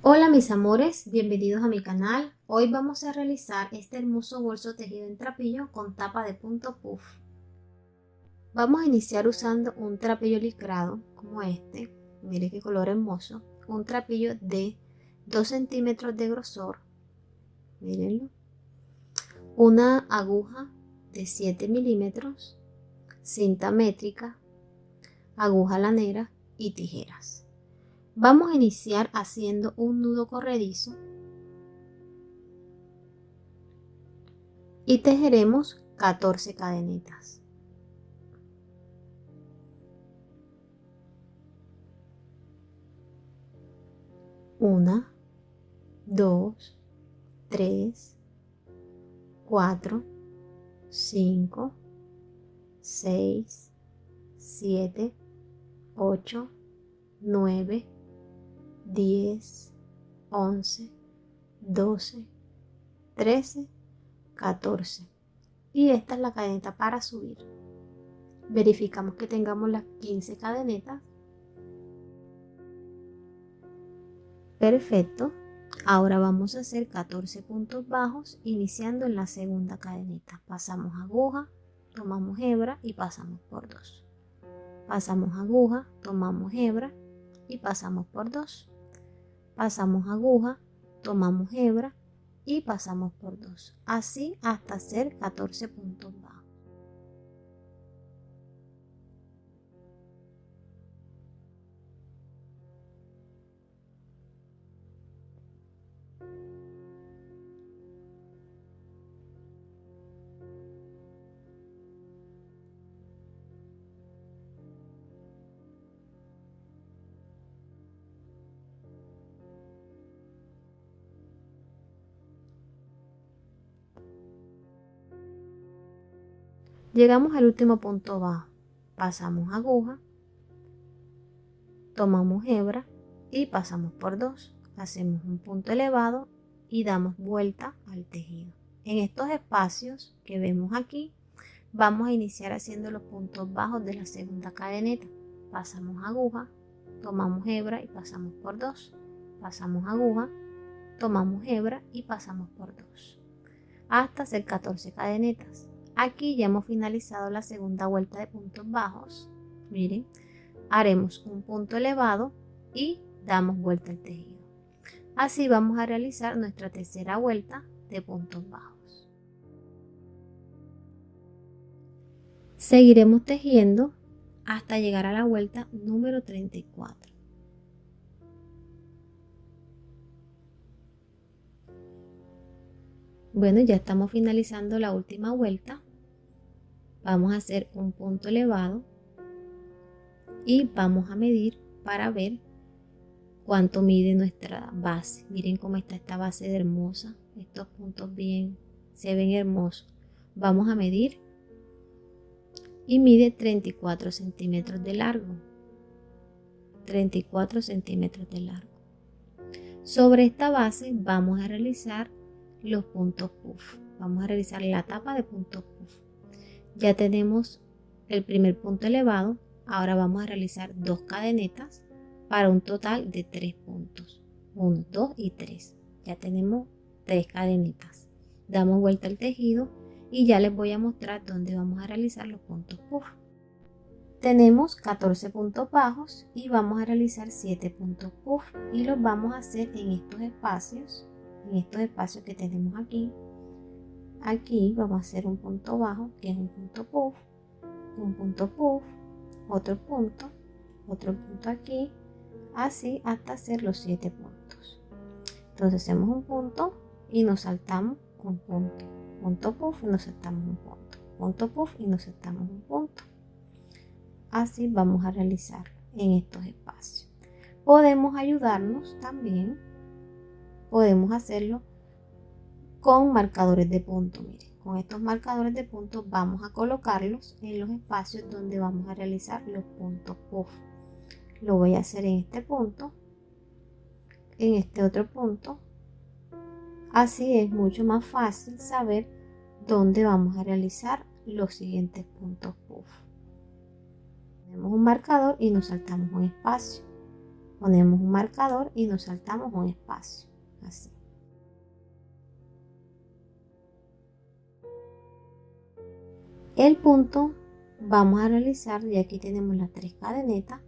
Hola mis amores, bienvenidos a mi canal. Hoy vamos a realizar este hermoso bolso tejido en trapillo con tapa de punto puff. Vamos a iniciar usando un trapillo licrado como este. Mire qué color hermoso. Un trapillo de 2 centímetros de grosor. Mírenlo. Una aguja de 7 milímetros. Cinta métrica. Aguja lanera y tijeras. Vamos a iniciar haciendo un nudo corredizo y tejeremos 14 cadenitas. Una, 2, 3, 4, 5, 6, 7, 8, 9, 10, 11, 12, 13, 14. Y esta es la cadeneta para subir. Verificamos que tengamos las 15 cadenetas. Perfecto. Ahora vamos a hacer 14 puntos bajos iniciando en la segunda cadeneta. Pasamos aguja, tomamos hebra y pasamos por 2. Pasamos aguja, tomamos hebra y pasamos por 2. Pasamos aguja, tomamos hebra y pasamos por 2. Así hasta hacer 14 puntos bajos. Llegamos al último punto bajo. Pasamos aguja, tomamos hebra y pasamos por 2. Hacemos un punto elevado y damos vuelta al tejido. En estos espacios que vemos aquí, vamos a iniciar haciendo los puntos bajos de la segunda cadeneta. Pasamos aguja, tomamos hebra y pasamos por 2. Pasamos aguja, tomamos hebra y pasamos por 2. Hasta hacer 14 cadenetas. Aquí ya hemos finalizado la segunda vuelta de puntos bajos. Miren, haremos un punto elevado y damos vuelta al tejido. Así vamos a realizar nuestra tercera vuelta de puntos bajos. Seguiremos tejiendo hasta llegar a la vuelta número 34. Bueno, ya estamos finalizando la última vuelta. Vamos a hacer un punto elevado y vamos a medir para ver cuánto mide nuestra base. Miren cómo está esta base de hermosa. Estos puntos se ven hermosos. Vamos a medir y mide 34 centímetros de largo. 34 centímetros de largo. Sobre esta base vamos a realizar los puntos puff. Vamos a realizar la tapa de puntos puff. Ya tenemos el primer punto elevado. Ahora vamos a realizar 2 cadenetas para un total de 3 puntos. 1, 2 y 3. Ya tenemos 3 cadenitas. Damos vuelta al tejido y ya les voy a mostrar dónde vamos a realizar los puntos puff. Tenemos 14 puntos bajos y vamos a realizar 7 puntos puff y los vamos a hacer en estos espacios que tenemos aquí. Aquí vamos a hacer un punto bajo, que es un punto puff, otro punto aquí, así hasta hacer los 7 puntos. Entonces hacemos un punto y nos saltamos un punto puff y nos saltamos un punto puff y nos saltamos un punto. Así vamos a realizar en estos espacios. Podemos ayudarnos también, podemos hacerlo con marcadores de punto. Miren, con estos marcadores de punto vamos a colocarlos en los espacios donde vamos a realizar los puntos puff. Lo voy a hacer en este punto, en este otro punto. Así es mucho más fácil saber dónde vamos a realizar los siguientes puntos puff. Tenemos un marcador y nos saltamos un espacio. ponemos un marcador y nos saltamos un espacio, así. El punto vamos a realizar, y aquí tenemos las 3 cadenetas,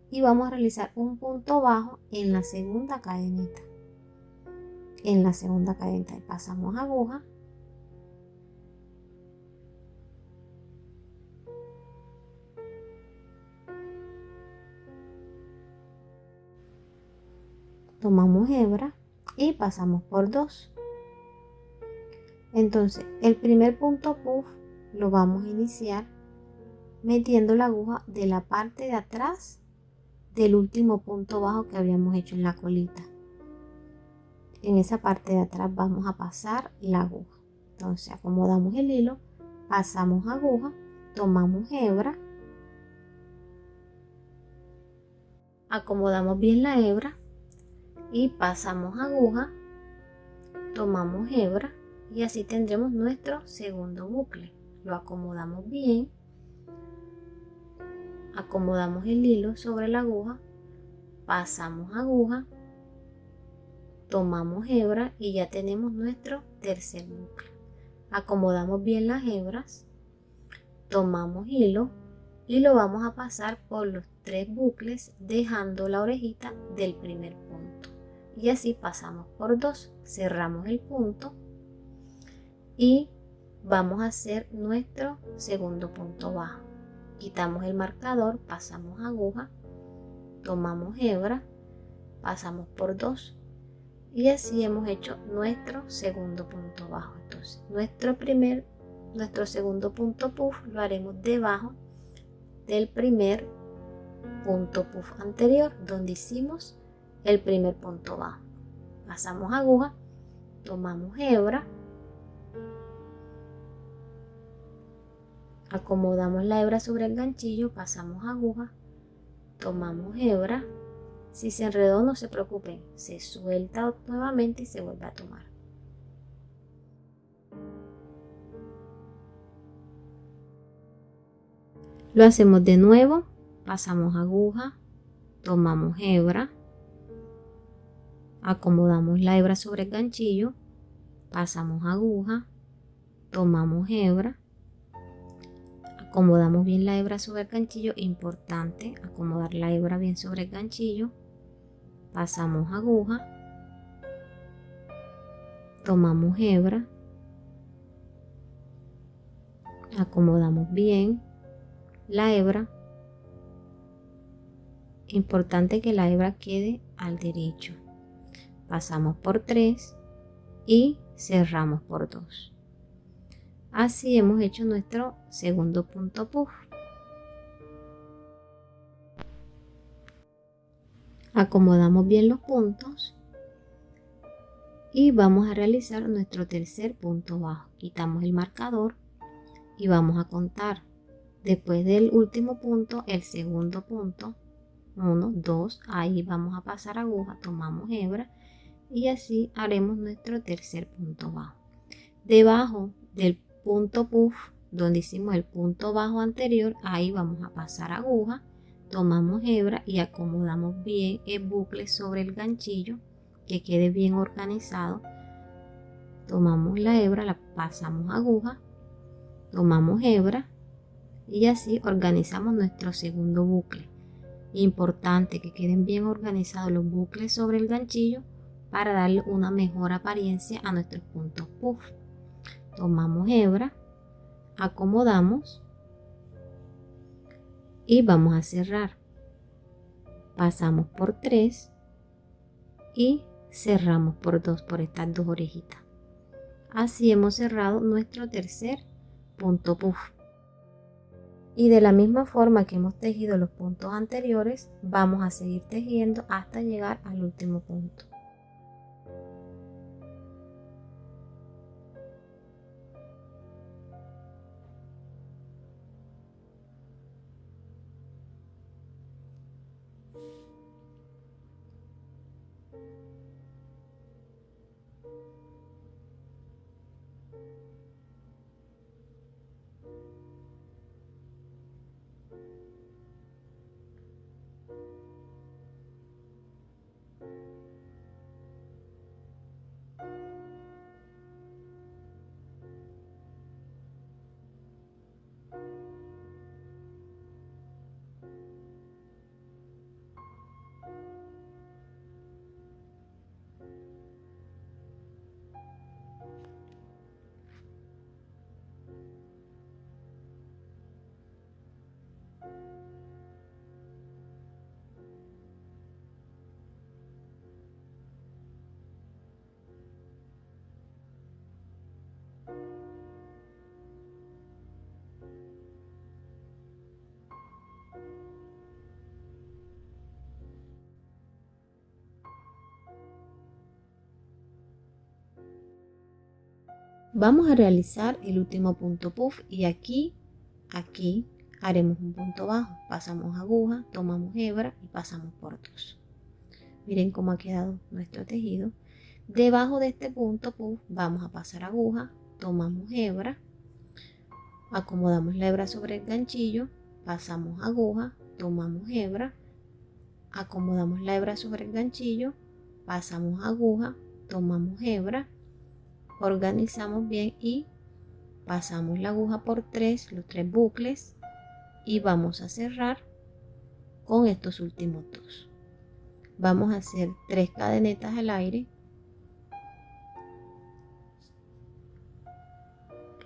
y vamos a realizar un punto bajo en la segunda cadeneta. En la segunda cadeneta pasamos aguja, tomamos hebra y pasamos por 2. Entonces el primer punto puff lo vamos a iniciar metiendo la aguja de la parte de atrás del último punto bajo que habíamos hecho en la colita. En esa parte de atrás vamos a pasar la aguja. Entonces acomodamos el hilo, pasamos aguja, tomamos hebra, acomodamos bien la hebra y pasamos aguja, tomamos hebra y así tendremos nuestro segundo bucle. Lo acomodamos bien, acomodamos el hilo sobre la aguja, pasamos aguja, tomamos hebra y ya tenemos nuestro tercer bucle. Acomodamos bien las hebras, tomamos hilo y lo vamos a pasar por los 3 bucles dejando la orejita del primer punto. Y así pasamos por 2, cerramos el punto y vamos a hacer nuestro segundo punto bajo. Quitamos el marcador, pasamos aguja, tomamos hebra, pasamos por 2 y así hemos hecho nuestro segundo punto bajo. Entonces nuestro segundo punto puff lo haremos debajo del primer punto puff anterior donde hicimos el primer punto bajo. Pasamos aguja, tomamos hebra, acomodamos la hebra sobre el ganchillo, pasamos aguja, tomamos hebra. Si se enredó no se preocupen, se suelta nuevamente y se vuelve a tomar. Lo hacemos de nuevo, pasamos aguja, tomamos hebra, acomodamos la hebra sobre el ganchillo, pasamos aguja, tomamos hebra, acomodamos bien la hebra sobre el ganchillo, importante acomodar la hebra bien sobre el ganchillo, pasamos aguja, tomamos hebra, acomodamos bien la hebra, importante que la hebra quede al derecho, pasamos por 3 y cerramos por 2. Así hemos hecho nuestro segundo punto puff. Acomodamos bien los puntos y vamos a realizar nuestro tercer punto bajo. Quitamos el marcador y vamos a contar después del último punto el segundo punto, 1, 2, ahí vamos a pasar aguja, tomamos hebra y así haremos nuestro tercer punto bajo. Debajo del punto puff donde hicimos el punto bajo anterior, ahí vamos a pasar aguja, tomamos hebra y acomodamos bien el bucle sobre el ganchillo que quede bien organizado. Tomamos la hebra, la pasamos aguja, tomamos hebra y así organizamos nuestro segundo bucle. Importante que queden bien organizados los bucles sobre el ganchillo para darle una mejor apariencia a nuestros puntos puff. Tomamos hebra, acomodamos y vamos a cerrar. Pasamos por 3 y cerramos por 2 por estas 2 orejitas. Así hemos cerrado nuestro tercer punto puff. Y de la misma forma que hemos tejido los puntos anteriores, vamos a seguir tejiendo hasta llegar al último punto. Vamos a realizar el último punto puff y aquí haremos un punto bajo. Pasamos aguja, tomamos hebra y pasamos por dos. Miren cómo ha quedado nuestro tejido. Debajo de este punto puff vamos a pasar aguja, tomamos hebra, acomodamos la hebra sobre el ganchillo, pasamos aguja, tomamos hebra, acomodamos la hebra sobre el ganchillo, pasamos aguja, tomamos hebra, organizamos bien y pasamos la aguja por los tres bucles y vamos a cerrar con estos últimos dos. Vamos a hacer 3 cadenetas al aire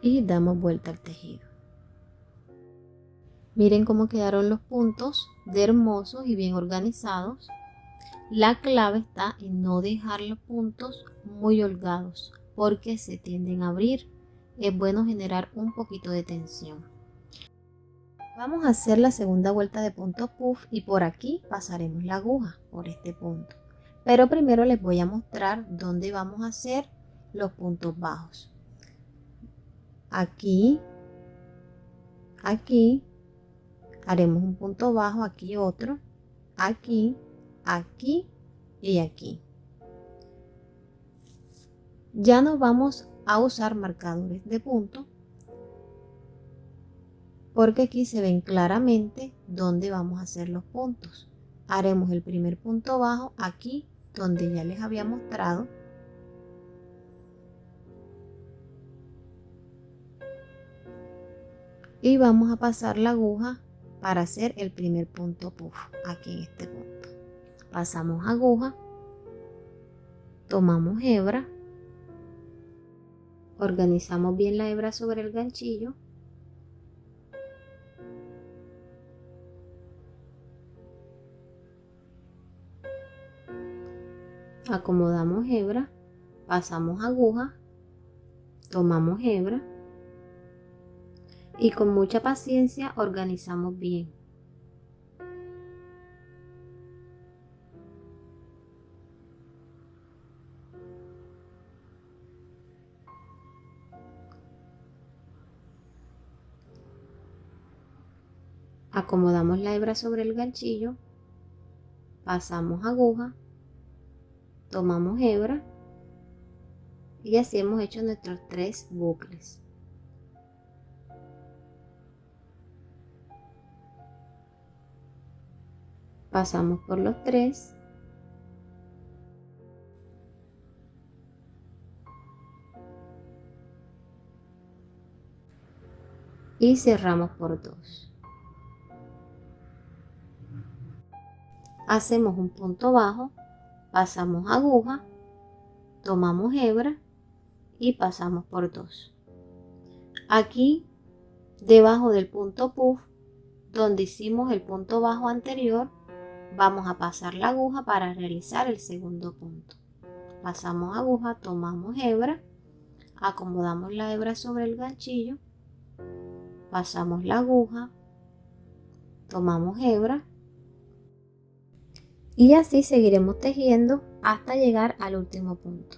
y damos vuelta al tejido. Miren cómo quedaron los puntos de hermosos y bien organizados. La clave está en no dejar los puntos muy holgados porque se tienden a abrir. Es bueno generar un poquito de tensión. Vamos a hacer la segunda vuelta de punto puff y por aquí pasaremos la aguja por este punto. Pero primero les voy a mostrar dónde vamos a hacer los puntos bajos. Aquí, aquí, haremos un punto bajo, aquí otro, aquí, aquí y aquí. Ya no vamos a usar marcadores de punto porque aquí se ven claramente dónde vamos a hacer los puntos. Haremos el primer punto bajo aquí donde ya les había mostrado. Y vamos a pasar la aguja para hacer el primer punto puff aquí en este punto. Pasamos aguja, tomamos hebra, organizamos bien la hebra sobre el ganchillo, acomodamos hebra, pasamos aguja, tomamos hebra y con mucha paciencia organizamos bien. Acomodamos la hebra sobre el ganchillo, pasamos aguja, tomamos hebra y así hemos hecho nuestros 3 bucles. Pasamos por los 3 y cerramos por 2. Hacemos un punto bajo, pasamos aguja, tomamos hebra y pasamos por 2. Aquí debajo del punto puff donde hicimos el punto bajo anterior vamos a pasar la aguja para realizar el segundo punto. Pasamos aguja, tomamos hebra, acomodamos la hebra sobre el ganchillo, pasamos la aguja, tomamos hebra y así seguiremos tejiendo hasta llegar al último punto.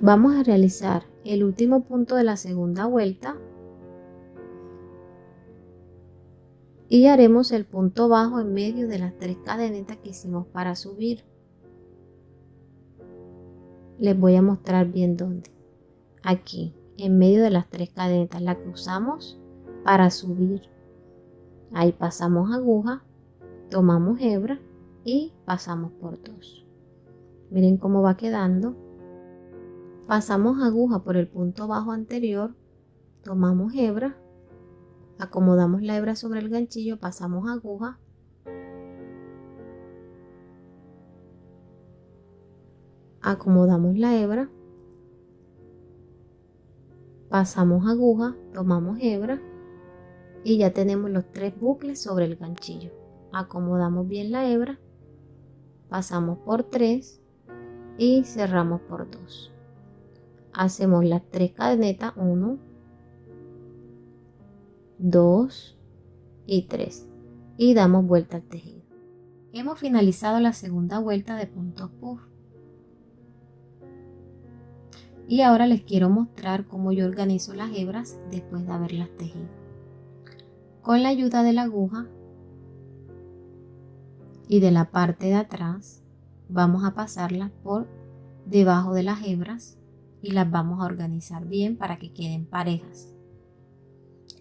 Vamos a realizar el último punto de la segunda vuelta y haremos el punto bajo en medio de las 3 cadenitas que hicimos para subir. Les voy a mostrar bien dónde. Aquí, en medio de las 3 cadenitas, la que usamos para subir. Ahí pasamos aguja, tomamos hebra y pasamos por 2. Miren cómo va quedando. Pasamos aguja por el punto bajo anterior, tomamos hebra, acomodamos la hebra sobre el ganchillo, pasamos aguja, acomodamos la hebra, pasamos aguja, tomamos hebra y ya tenemos los 3 bucles sobre el ganchillo. Acomodamos bien la hebra, pasamos por 3 y cerramos por 2. Hacemos las 3 cadenetas, 1, 2 y 3 y damos vuelta al tejido. Hemos finalizado la segunda vuelta de puntos puff. Y ahora les quiero mostrar cómo yo organizo las hebras después de haberlas tejido. Con la ayuda de la aguja y de la parte de atrás vamos a pasarlas por debajo de las hebras y las vamos a organizar bien para que queden parejas.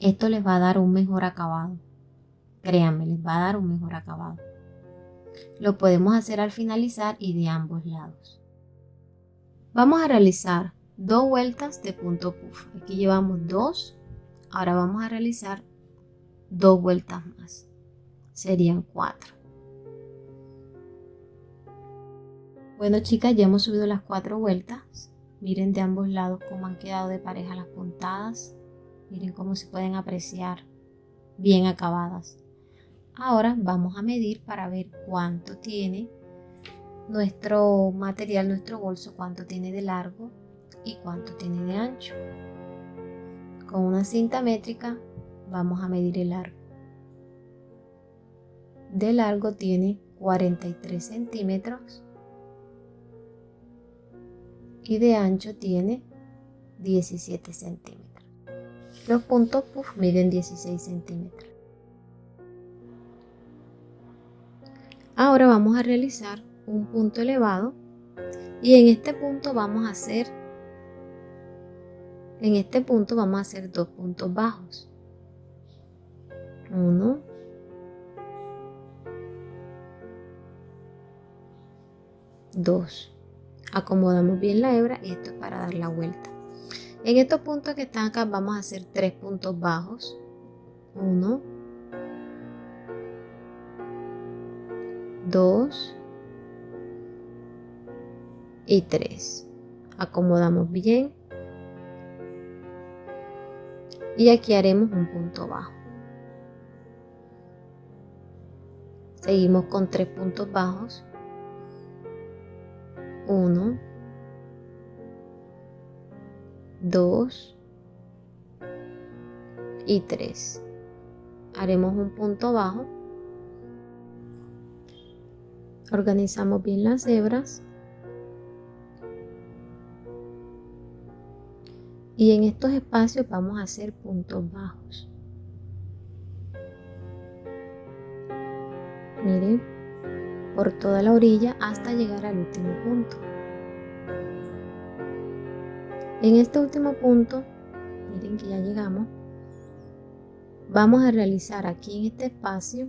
Esto les va a dar un mejor acabado. Créanme, les va a dar un mejor acabado. Lo podemos hacer al finalizar y de ambos lados. Vamos a realizar 2 vueltas de punto puff. Aquí llevamos 2. Ahora vamos a realizar 2 vueltas más. Serían 4. Bueno, chicas, ya hemos subido las 4 vueltas. Miren de ambos lados cómo han quedado de pareja las puntadas. Miren cómo se pueden apreciar bien acabadas. Ahora vamos a medir para ver cuánto tiene nuestro material, nuestro bolso, cuánto tiene de largo y cuánto tiene de ancho. Con una cinta métrica vamos a medir el largo. De largo tiene 43 centímetros y de ancho tiene 17 centímetros. Los puntos puff miden 16 centímetros. Ahora vamos a realizar un punto elevado y en este punto vamos a hacer 2 puntos bajos. 1, 2. Acomodamos bien la hebra y esto es para dar la vuelta. En estos puntos que están acá vamos a hacer 3 puntos bajos. 1, 2 y 3. Acomodamos bien y aquí haremos un punto bajo. Seguimos con 3 puntos bajos. 1, 2 y 3. Haremos un punto bajo. Organizamos bien las hebras. Y en estos espacios vamos a hacer puntos bajos. Miren, por toda la orilla hasta llegar al último punto. En este último punto, miren que ya llegamos, vamos a realizar aquí en este espacio,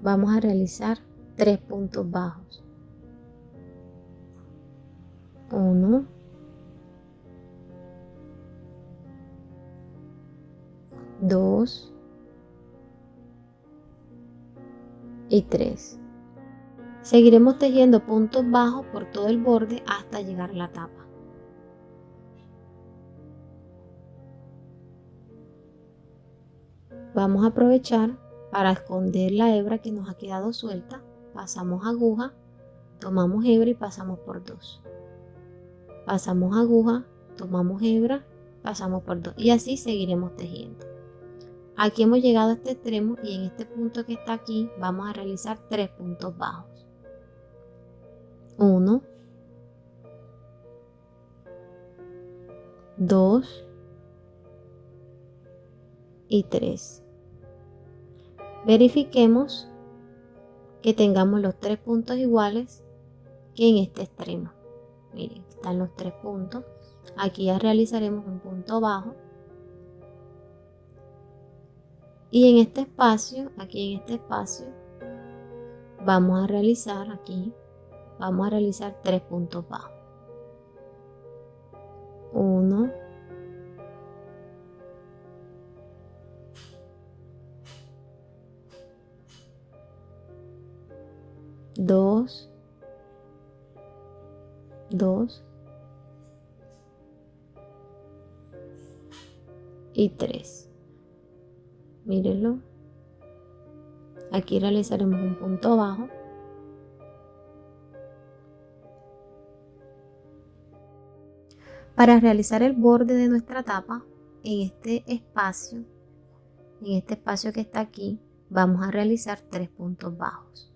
vamos a realizar 3 puntos bajos. 1, 2 y 3. Seguiremos tejiendo puntos bajos por todo el borde hasta llegar a la tapa. Vamos a aprovechar para esconder la hebra que nos ha quedado suelta. Pasamos aguja, tomamos hebra y pasamos por 2. Pasamos aguja, tomamos hebra, pasamos por 2 y así seguiremos tejiendo. Aquí hemos llegado a este extremo y en este punto que está aquí vamos a realizar 3 puntos bajos. 1, 2 y 3. Verifiquemos que tengamos los 3 puntos iguales que en este extremo. Miren, están los 3 puntos. Aquí ya realizaremos un punto bajo. Y en este espacio, aquí en este espacio, vamos a realizar 3 puntos bajos. 1, 2, 2 y 3. Mírenlo. Aquí realizaremos un punto bajo. Para realizar el borde de nuestra tapa, en este espacio que está aquí, vamos a realizar 3 puntos bajos.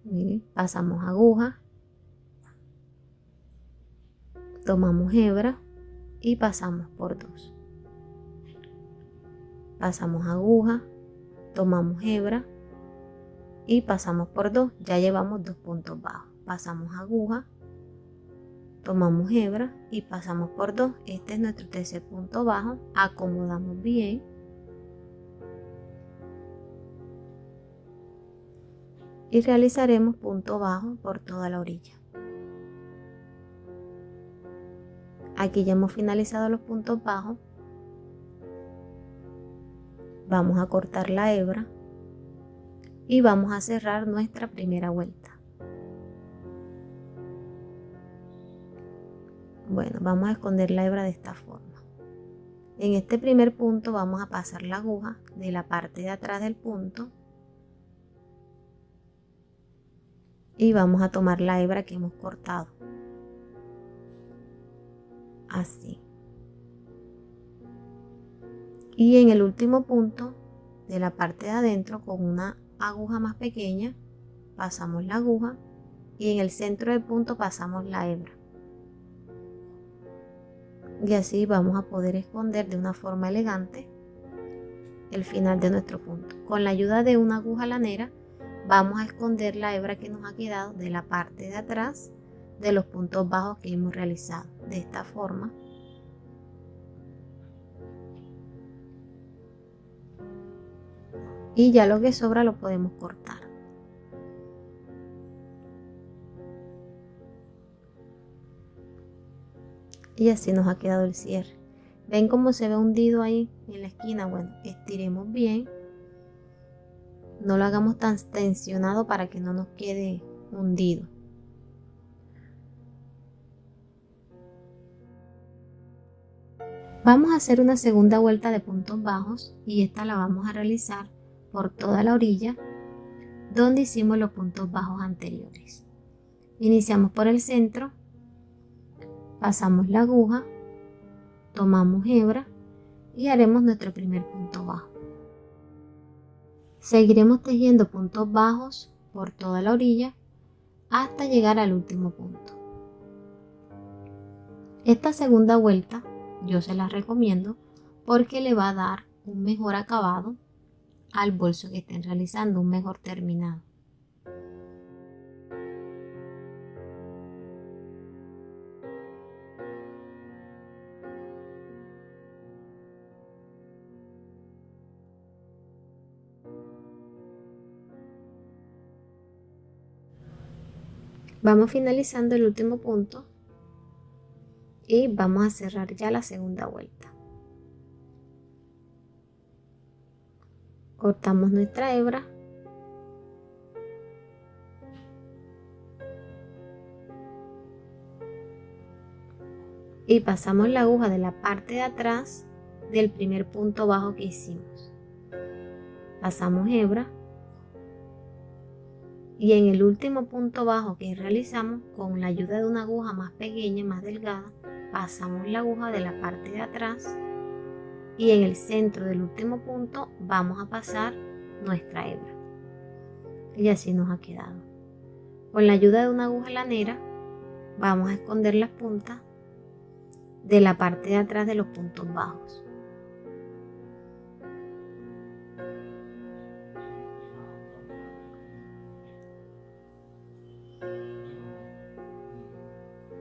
Miren, pasamos aguja, tomamos hebra y pasamos por 2. Pasamos aguja, tomamos hebra y pasamos por 2. Ya llevamos 2 puntos bajos. Pasamos aguja, tomamos hebra y pasamos por 2. Este es nuestro tercer punto bajo. Acomodamos bien. Y realizaremos punto bajo por toda la orilla. Aquí ya hemos finalizado los puntos bajos. Vamos a cortar la hebra y vamos a cerrar nuestra primera vuelta. Bueno, vamos a esconder la hebra de esta forma. En este primer punto vamos a pasar la aguja de la parte de atrás del punto y vamos a tomar la hebra que hemos cortado. Así. Y en el último punto de la parte de adentro, con una aguja más pequeña, pasamos la aguja y en el centro del punto pasamos la hebra. Y así vamos a poder esconder de una forma elegante el final de nuestro punto. Con la ayuda de una aguja lanera vamos a esconder la hebra que nos ha quedado de la parte de atrás de los puntos bajos que hemos realizado. De esta forma. Y ya lo que sobra lo podemos cortar. Y así nos ha quedado el cierre. ¿Ven cómo se ve hundido ahí en la esquina? Bueno, estiremos bien. No lo hagamos tan tensionado para que no nos quede hundido. Vamos a hacer una segunda vuelta de puntos bajos y esta la vamos a realizar por toda la orilla donde hicimos los puntos bajos anteriores. Iniciamos por el centro, pasamos la aguja, tomamos hebra y haremos nuestro primer punto bajo. Seguiremos tejiendo puntos bajos por toda la orilla hasta llegar al último punto. Esta segunda vuelta yo se la recomiendo porque le va a dar un mejor acabado al bolso que estén realizando, un mejor terminado. Vamos finalizando el último punto y vamos a cerrar ya la segunda vuelta. Cortamos nuestra hebra y pasamos la aguja de la parte de atrás del primer punto bajo que hicimos. Pasamos hebra y en el último punto bajo que realizamos, con la ayuda de una aguja más pequeña, más delgada, pasamos la aguja de la parte de atrás y en el centro del último punto vamos a pasar nuestra hebra. Y así nos ha quedado. Con la ayuda de una aguja lanera vamos a esconder las puntas de la parte de atrás de los puntos bajos.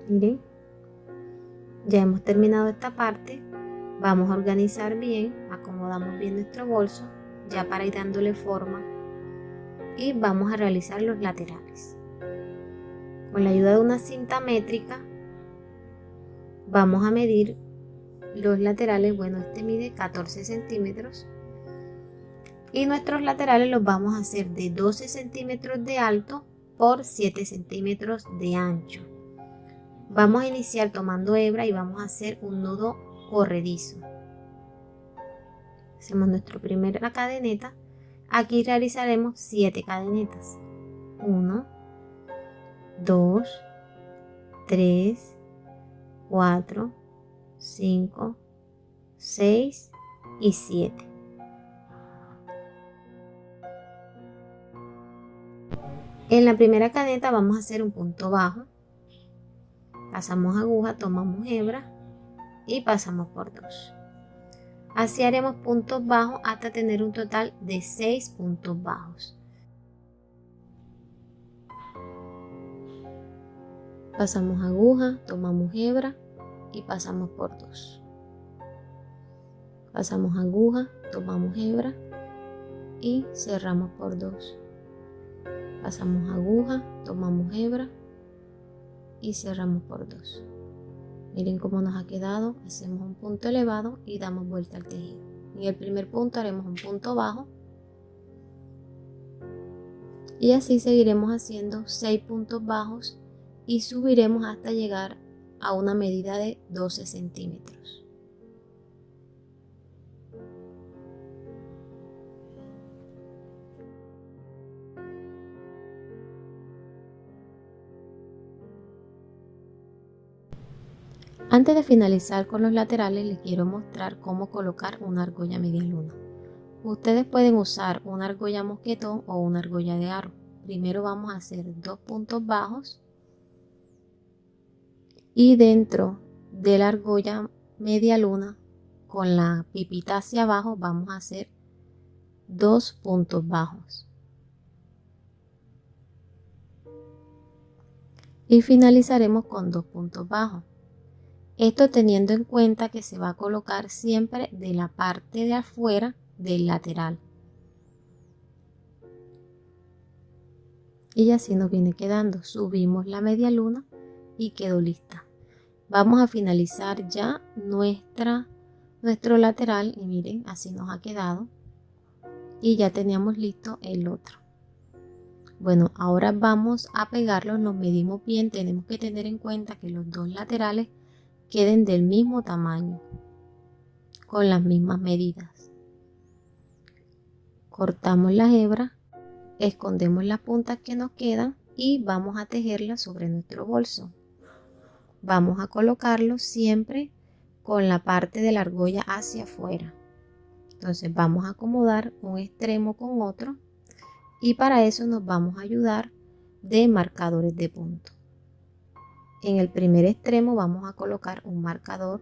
Miren, ya hemos terminado esta parte. Vamos a organizar bien, acomodamos bien nuestro bolso ya para ir dándole forma y vamos a realizar los laterales. Con la ayuda de una cinta métrica vamos a medir los laterales. Bueno, este mide 14 centímetros y nuestros laterales los vamos a hacer de 12 centímetros de alto por 7 centímetros de ancho. Vamos a iniciar tomando hebra y vamos a hacer un nudo corredizo. Hacemos nuestra primera cadeneta. Aquí realizaremos 7 cadenetas. 1, 2, 3, 4, 5, 6 y 7. En la primera cadena vamos a hacer un punto bajo. Pasamos aguja, tomamos hebra y pasamos por 2. Así haremos puntos bajos hasta tener un total de 6 puntos bajos. Pasamos aguja, tomamos hebra y pasamos por 2. Pasamos aguja, tomamos hebra y cerramos por 2. Pasamos aguja, tomamos hebra y cerramos por 2. Miren cómo nos ha quedado. Hacemos un punto elevado y damos vuelta al tejido. En el primer punto haremos un punto bajo y así seguiremos haciendo 6 puntos bajos y subiremos hasta llegar a una medida de 12 centímetros. Antes de finalizar con los laterales, les quiero mostrar cómo colocar una argolla media luna. Ustedes pueden usar una argolla mosquetón o una argolla de aro. Primero vamos a hacer 2 puntos bajos y dentro de la argolla media luna, con la pipita hacia abajo, vamos a hacer 2 puntos bajos. Y finalizaremos con 2 puntos bajos. Esto teniendo en cuenta que se va a colocar siempre de la parte de afuera del lateral. Y así nos viene quedando. Subimos la media luna y quedó lista. Vamos a finalizar ya nuestro lateral y miren, así nos ha quedado. Y ya teníamos listo el otro. Bueno, ahora vamos a pegarlos, nos medimos bien. Tenemos que tener en cuenta que los dos laterales queden del mismo tamaño, con las mismas medidas. Cortamos la hebra, escondemos las puntas que nos quedan y vamos a tejerlas sobre nuestro bolso. Vamos a colocarlo siempre con la parte de la argolla hacia afuera. Entonces vamos a acomodar un extremo con otro y para eso nos vamos a ayudar de marcadores de punto. En el primer extremo vamos a colocar un marcador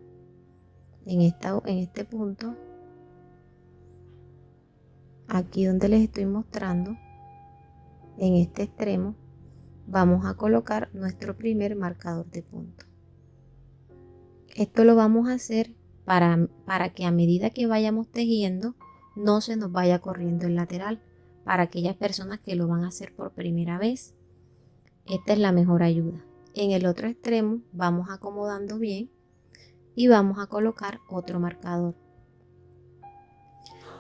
en este punto, aquí donde les estoy mostrando. En este extremo vamos a colocar nuestro primer marcador de punto. Esto lo vamos a hacer para que a medida que vayamos tejiendo no se nos vaya corriendo el lateral. Para aquellas personas que lo van a hacer por primera vez, esta es la mejor ayuda. En el otro extremo vamos acomodando bien y vamos a colocar otro marcador.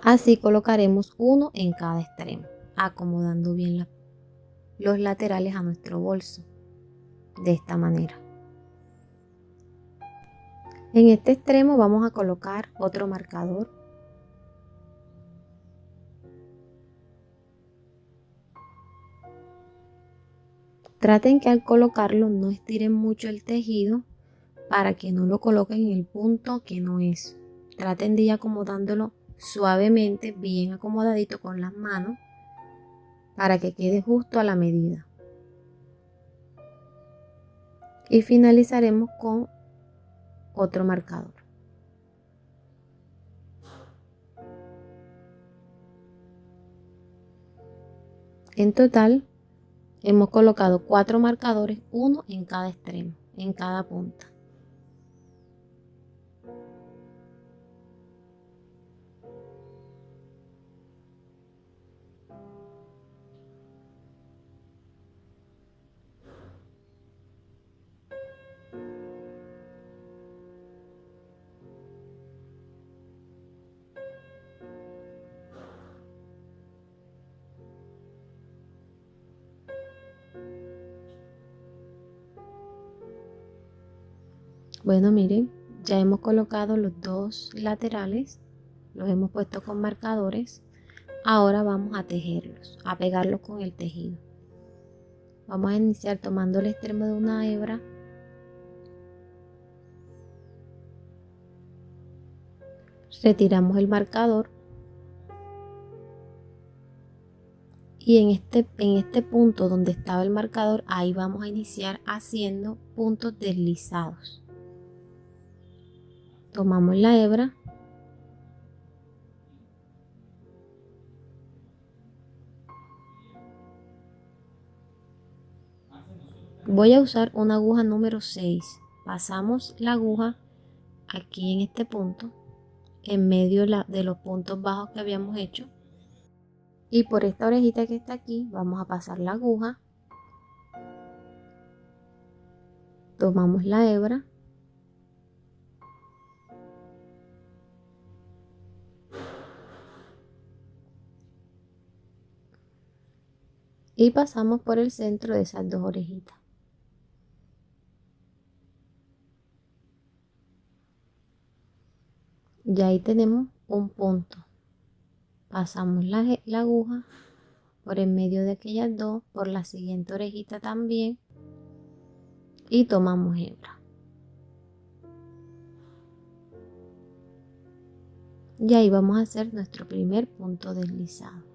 Así colocaremos uno en cada extremo, acomodando bien los laterales a nuestro bolso, de esta manera. En este extremo vamos a colocar otro marcador. Traten que al colocarlo no estiren mucho el tejido para que no lo coloquen en el punto que no es. Traten de ir acomodándolo suavemente, bien acomodadito con las manos para que quede justo a la medida. Y finalizaremos con otro marcador. En total hemos colocado 4 marcadores, uno en cada extremo, en cada punta. Bueno, miren, ya hemos colocado los 2 laterales, los hemos puesto con marcadores. Ahora vamos a tejerlos, a pegarlos con el tejido. Vamos a iniciar tomando el extremo de una hebra, retiramos el marcador y en este punto donde estaba el marcador, ahí vamos a iniciar haciendo puntos deslizados. Tomamos la hebra, voy a usar una aguja número 6. Pasamos la aguja aquí en este punto, en medio de los puntos bajos que habíamos hecho, y por esta orejita que está aquí vamos a pasar la aguja, tomamos la hebra y pasamos por el centro de esas 2 orejitas. Y ahí tenemos un punto. Pasamos la aguja por en medio de aquellas 2, por la siguiente orejita también, y tomamos hebra. Y ahí vamos a hacer nuestro primer punto deslizado.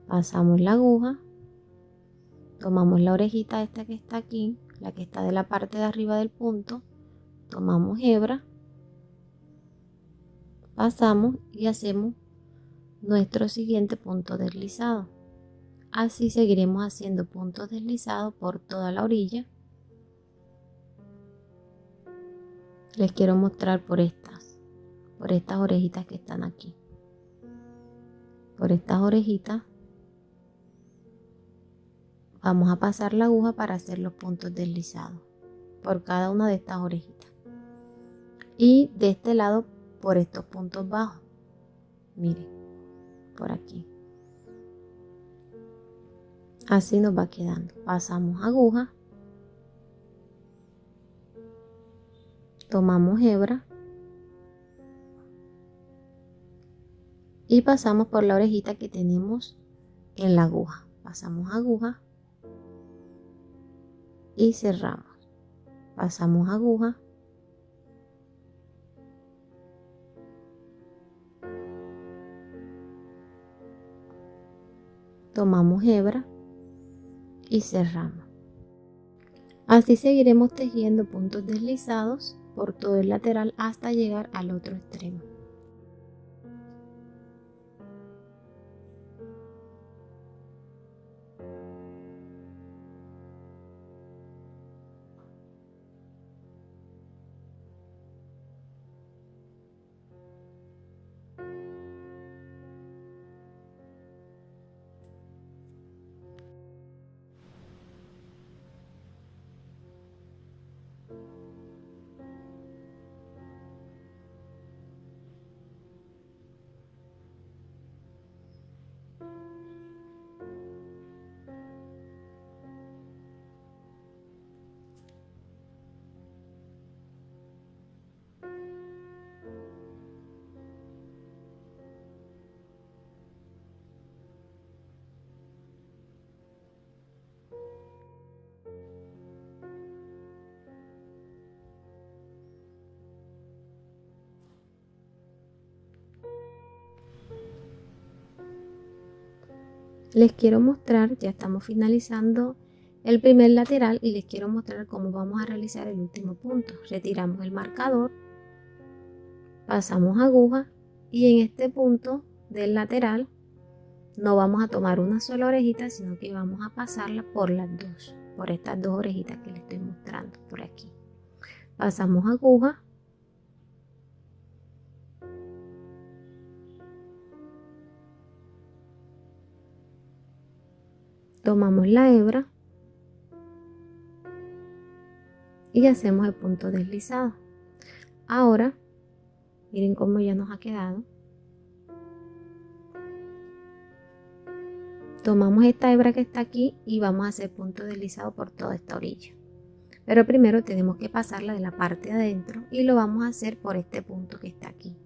Pasamos la aguja, tomamos la orejita esta que está aquí, la que está de la parte de arriba del punto, tomamos hebra, pasamos y hacemos nuestro siguiente punto deslizado. Así seguiremos haciendo puntos deslizados por toda la orilla. Les quiero mostrar por estas orejitas que están aquí. Por estas orejitas vamos a pasar la aguja para hacer los puntos deslizados por cada una de estas orejitas. Y de este lado por estos puntos bajos. Miren, por aquí. Así nos va quedando. Pasamos aguja, tomamos hebra y pasamos por la orejita que tenemos en la aguja. Pasamos aguja y cerramos. Pasamos aguja, tomamos hebra y cerramos. Así seguiremos tejiendo puntos deslizados por todo el lateral hasta llegar al otro extremo. Les quiero mostrar, ya estamos finalizando el primer lateral y les quiero mostrar cómo vamos a realizar el último punto. Retiramos el marcador, pasamos aguja y en este punto del lateral no vamos a tomar una sola orejita, sino que vamos a pasarla por las dos, por estas dos orejitas que les estoy mostrando por aquí. Pasamos aguja, tomamos la hebra y hacemos el punto deslizado. Ahora miren cómo ya nos ha quedado. Tomamos esta hebra que está aquí y vamos a hacer punto deslizado por toda esta orilla. Pero primero tenemos que pasarla de la parte de adentro y lo vamos a hacer por este punto que está aquí,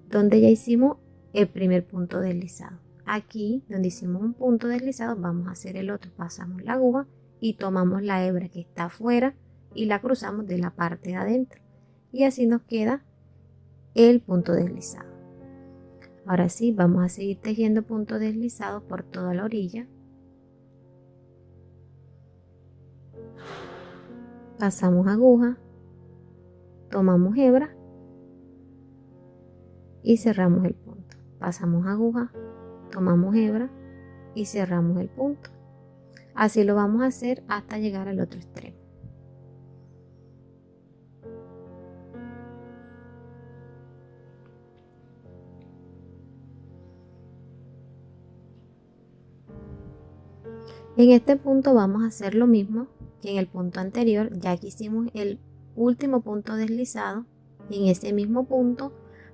donde ya hicimos el primer punto deslizado. Aquí, donde hicimos un punto deslizado, vamos a hacer el otro. Pasamos la aguja y tomamos la hebra que está afuera y la cruzamos de la parte de adentro. Y así nos queda el punto deslizado. Ahora sí, vamos a seguir tejiendo puntos deslizados por toda la orilla. Pasamos aguja, tomamos hebra y cerramos el punto. Pasamos aguja, tomamos hebra y cerramos el punto. Así lo vamos a hacer hasta llegar al otro extremo. En este punto vamos a hacer lo mismo que en el punto anterior, ya que hicimos el último punto deslizado. En ese mismo punto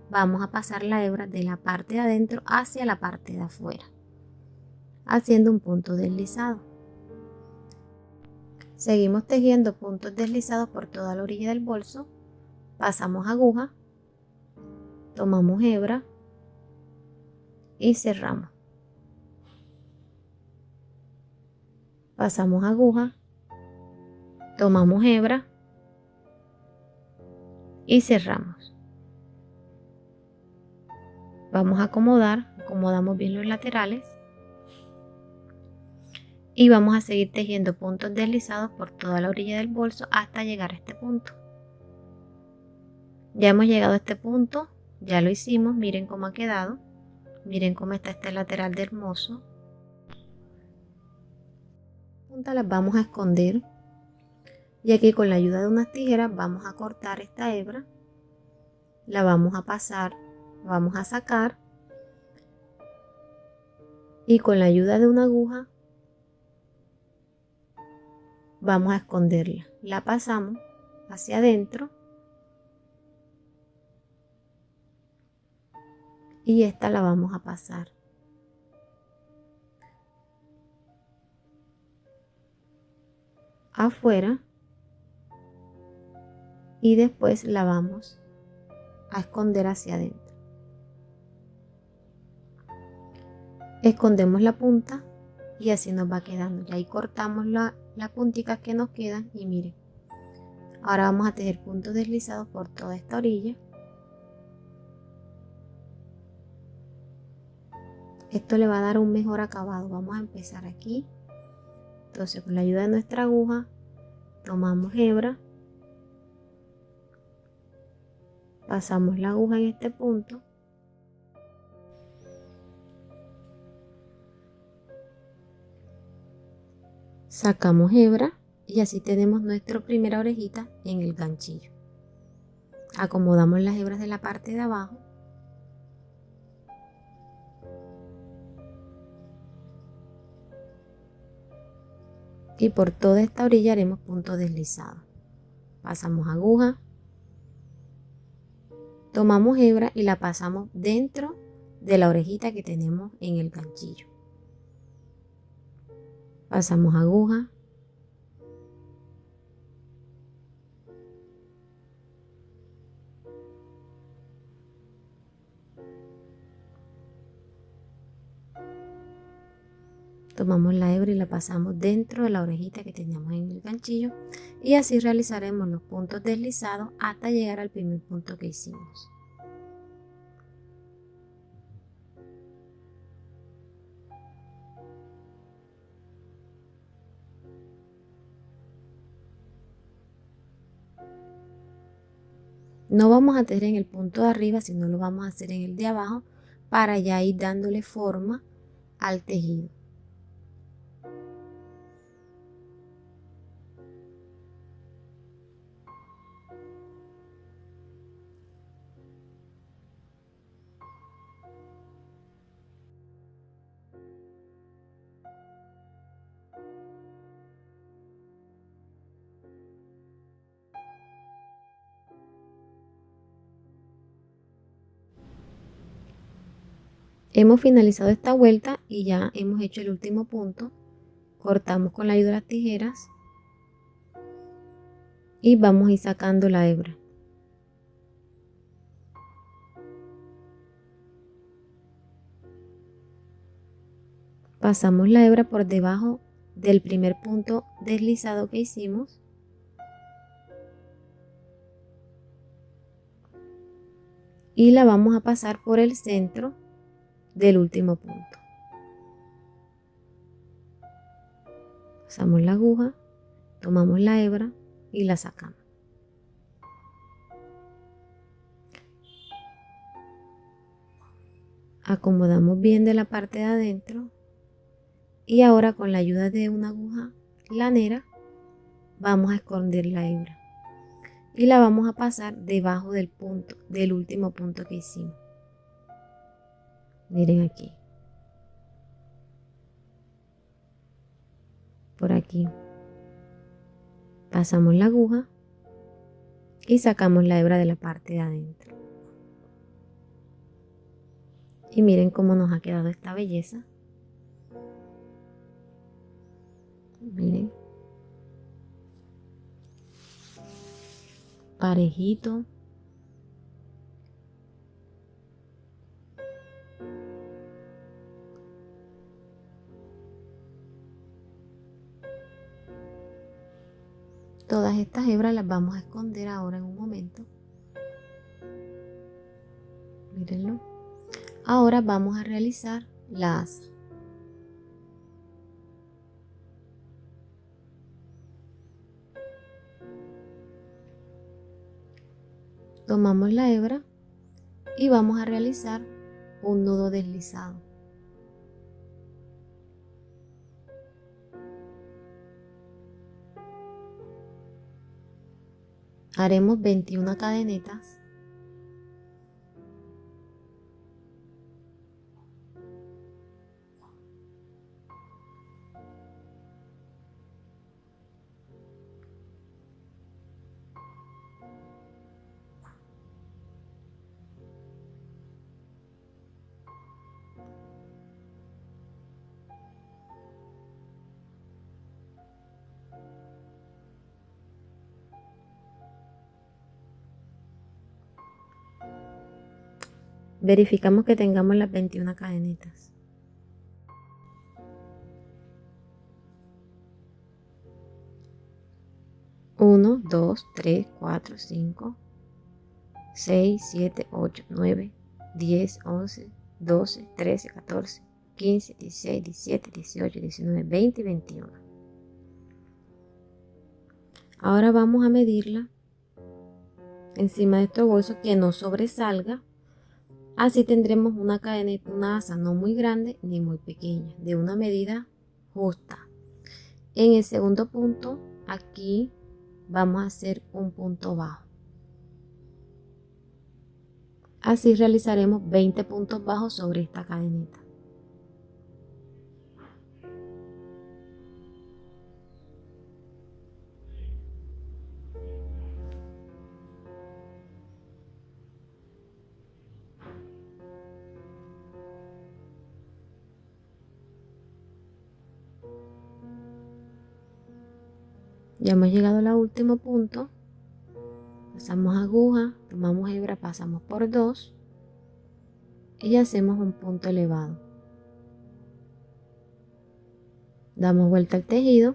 vamos a pasar la hebra de la parte de adentro hacia la parte de afuera, haciendo un punto deslizado. Seguimos tejiendo puntos deslizados por toda la orilla del bolso. Pasamos aguja, tomamos hebra y cerramos. Pasamos aguja, tomamos hebra y cerramos. Vamos a acomodamos bien los laterales y vamos a seguir tejiendo puntos deslizados por toda la orilla del bolso hasta llegar a este punto. Ya hemos llegado a este punto, ya lo hicimos, miren cómo ha quedado, miren cómo está este lateral de hermoso. Las vamos a esconder y aquí con la ayuda de unas tijeras vamos a cortar esta hebra, la vamos a pasar, la vamos a sacar y con la ayuda de una aguja vamos a esconderla. La pasamos hacia adentro y esta la vamos a pasar afuera y después la vamos a esconder hacia adentro. Escondemos la punta y así nos va quedando. Y ahí cortamos las punticas que nos quedan y miren. Ahora vamos a tejer puntos deslizados por toda esta orilla. Esto le va a dar un mejor acabado. Vamos a empezar aquí. Entonces con la ayuda de nuestra aguja tomamos hebra, pasamos la aguja en este punto, sacamos hebra y así tenemos nuestra primera orejita en el ganchillo. Acomodamos las hebras de la parte de abajo y por toda esta orilla haremos puntos deslizados. Pasamos aguja, tomamos hebra y la pasamos dentro de la orejita que tenemos en el ganchillo. Pasamos aguja, tomamos la hebra y la pasamos dentro de la orejita que teníamos en el ganchillo y así realizaremos los puntos deslizados hasta llegar al primer punto que hicimos. No vamos a tejer en el punto de arriba, sino lo vamos a hacer en el de abajo para ya ir dándole forma al tejido. Hemos finalizado esta vuelta y ya hemos hecho el último punto. Cortamos con la ayuda de las tijeras y vamos a ir sacando la hebra. Pasamos la hebra por debajo del primer punto deslizado que hicimos y la vamos a pasar por el centro del último punto. Pasamos la aguja, tomamos la hebra y la sacamos. Acomodamos bien de la parte de adentro y ahora con la ayuda de una aguja lanera vamos a esconder la hebra y la vamos a pasar debajo del punto, del último punto que hicimos. Miren aquí. Por aquí. Pasamos la aguja y sacamos la hebra de la parte de adentro. Y miren cómo nos ha quedado esta belleza. Miren. Parejito. Todas estas hebras las vamos a esconder ahora en un momento. Mírenlo. Ahora vamos a realizar la asa. Tomamos la hebra y vamos a realizar un nudo deslizado. Haremos 21 cadenetas. Verificamos que tengamos las 21 cadenitas. Uno, 2, 3, 4, 5, 6, 7, 8, 9, 10, 11, 12, 13, 14, 15, 16, 17, 18, 19, 20 y 21. Ahora vamos a medirla encima de estos bolsos que no sobresalga. Así tendremos una cadeneta, una asa no muy grande ni muy pequeña, de una medida justa. En el segundo punto, aquí vamos a hacer un punto bajo. Así realizaremos 20 puntos bajos sobre esta cadeneta. Ya hemos llegado al último punto. Pasamos aguja, tomamos hebra, pasamos por 2 y hacemos un punto elevado. Damos vuelta al tejido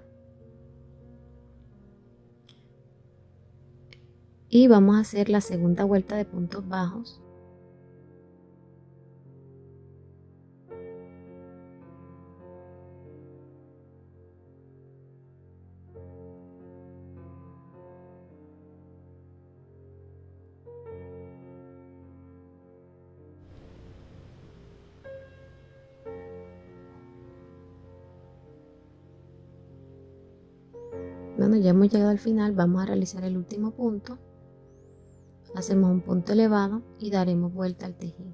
y vamos a hacer la segunda vuelta de puntos bajos. Bueno, ya hemos llegado al final, vamos a realizar el último punto. Hacemos un punto elevado y daremos vuelta al tejido.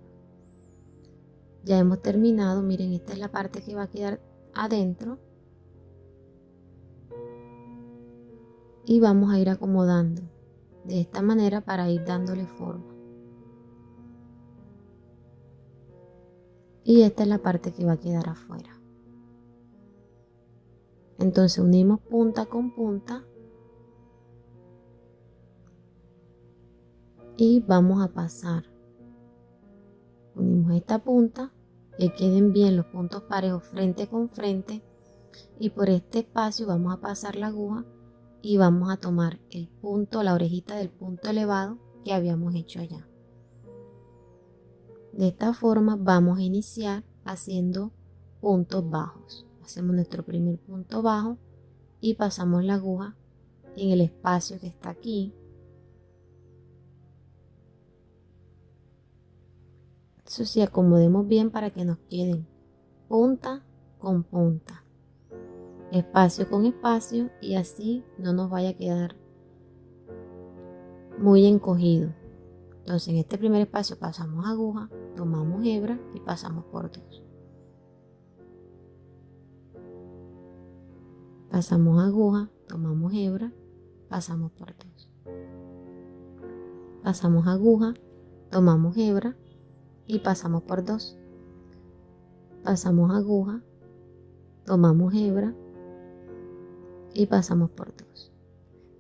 Ya hemos terminado, miren, esta es la parte que va a quedar adentro. Y vamos a ir acomodando de esta manera para ir dándole forma. Y esta es la parte que va a quedar afuera. Entonces unimos punta con punta y vamos a pasar. Unimos esta punta, que queden bien los puntos parejos frente con frente, y por este espacio vamos a pasar la aguja y vamos a tomar el punto, la orejita del punto elevado que habíamos hecho allá. De esta forma vamos a iniciar haciendo puntos bajos. Hacemos nuestro primer punto bajo y pasamos la aguja en el espacio que está aquí. Eso sí, acomodemos bien para que nos queden punta con punta, espacio con espacio, y así no nos vaya a quedar muy encogido. Entonces en este primer espacio pasamos aguja, tomamos hebra y pasamos por dos. Pasamos aguja, tomamos hebra, pasamos por dos. Pasamos aguja, tomamos hebra y pasamos por dos. Pasamos aguja, tomamos hebra y pasamos por dos.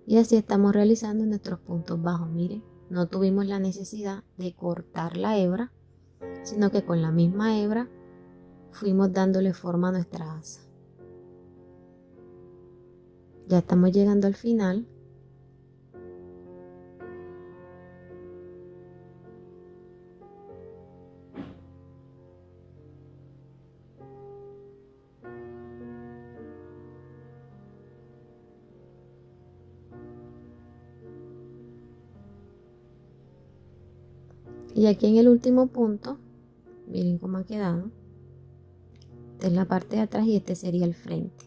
Y así estamos realizando nuestros puntos bajos. Miren, no tuvimos la necesidad de cortar la hebra, sino que con la misma hebra fuimos dándole forma a nuestra asa. Ya estamos llegando al final. Y aquí en el último punto, miren cómo ha quedado. Esta es la parte de atrás y este sería el frente.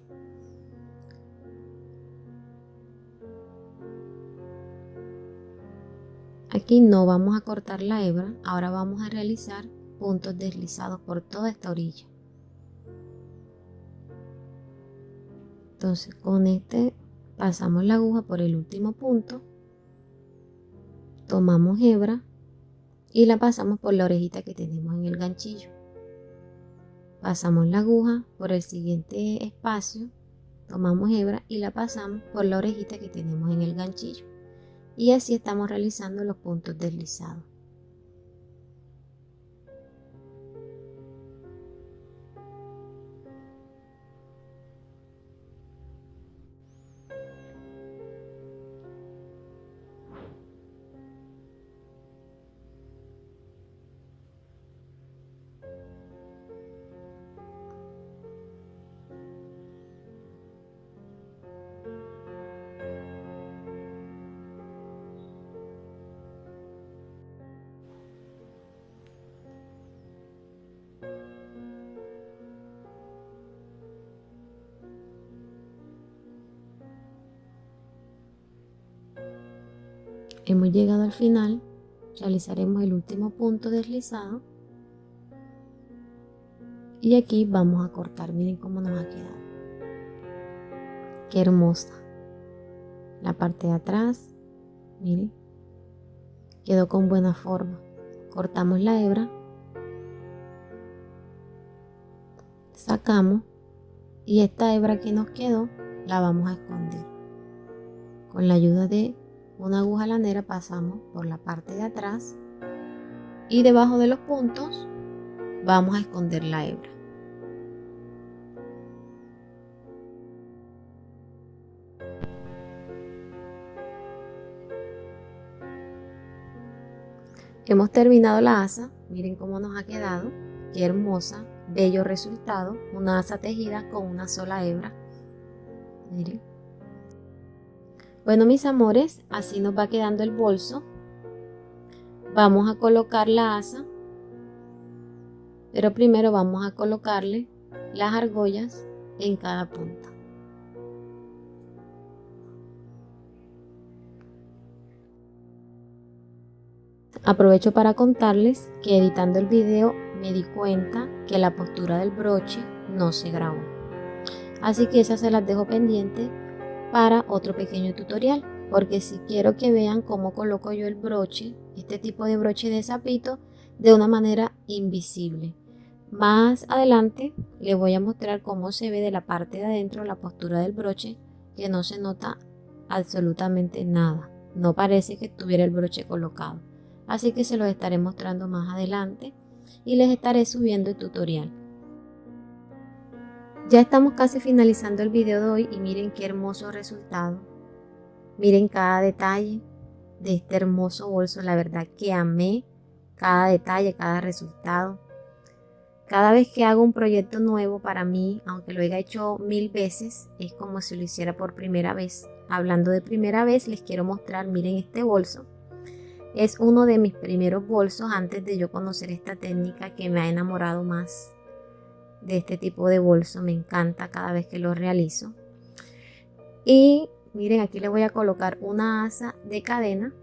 Aquí no vamos a cortar la hebra, ahora vamos a realizar puntos deslizados por toda esta orilla. Entonces con este pasamos la aguja por el último punto, tomamos hebra y la pasamos por la orejita que tenemos en el ganchillo. Pasamos la aguja por el siguiente espacio, tomamos hebra y la pasamos por la orejita que tenemos en el ganchillo. Y así estamos realizando los puntos deslizados. Hemos llegado al final, realizaremos el último punto deslizado y aquí vamos a cortar. Miren cómo nos ha quedado. Qué hermosa. La parte de atrás, miren, quedó con buena forma. Cortamos la hebra, sacamos y esta hebra que nos quedó la vamos a esconder. Con la ayuda de una aguja lanera pasamos por la parte de atrás y debajo de los puntos vamos a esconder la hebra. Hemos terminado la asa, miren cómo nos ha quedado, qué hermosa, bello resultado, una asa tejida con una sola hebra. Miren. Bueno, mis amores, así nos va quedando el bolso. Vamos a colocar la asa, pero primero vamos a colocarle las argollas en cada punta. Aprovecho para contarles que editando el video me di cuenta que la postura del broche no se grabó. Así que esas se las dejo pendiente para otro pequeño tutorial, porque si quiero que vean cómo coloco yo el broche, este tipo de broche de sapito, de una manera invisible. Más adelante les voy a mostrar cómo se ve de la parte de adentro la postura del broche, que no se nota absolutamente nada. No parece que tuviera el broche colocado. Así que se los estaré mostrando más adelante y les estaré subiendo el tutorial. Ya estamos casi finalizando el video de hoy y miren qué hermoso resultado. Miren cada detalle de este hermoso bolso. La verdad que amé cada detalle, cada resultado. Cada vez que hago un proyecto nuevo para mí, aunque lo haya hecho 1000 veces, es como si lo hiciera por primera vez. Hablando de primera vez, les quiero mostrar, miren este bolso. Es uno de mis primeros bolsos antes de yo conocer esta técnica, que me ha enamorado más de este tipo de bolso. Me encanta cada vez que lo realizo. Y miren, aquí les voy a colocar una asa de cadena,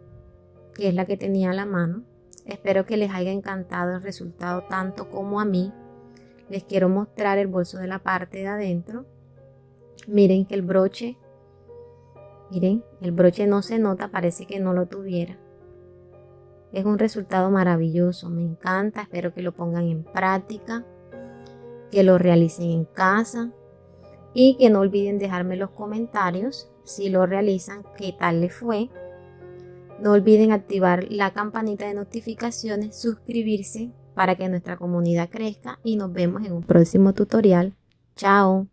que es la que tenía a la mano. Espero que les haya encantado el resultado tanto como a mí. Les quiero mostrar el bolso de la parte de adentro. Miren que el broche no se nota, parece que no lo tuviera. Es un resultado maravilloso, me encanta, espero que lo pongan en práctica, que lo realicen en casa y que no olviden dejarme los comentarios si lo realizan, qué tal les fue. No olviden activar la campanita de notificaciones, suscribirse para que nuestra comunidad crezca y nos vemos en un próximo tutorial. Chao.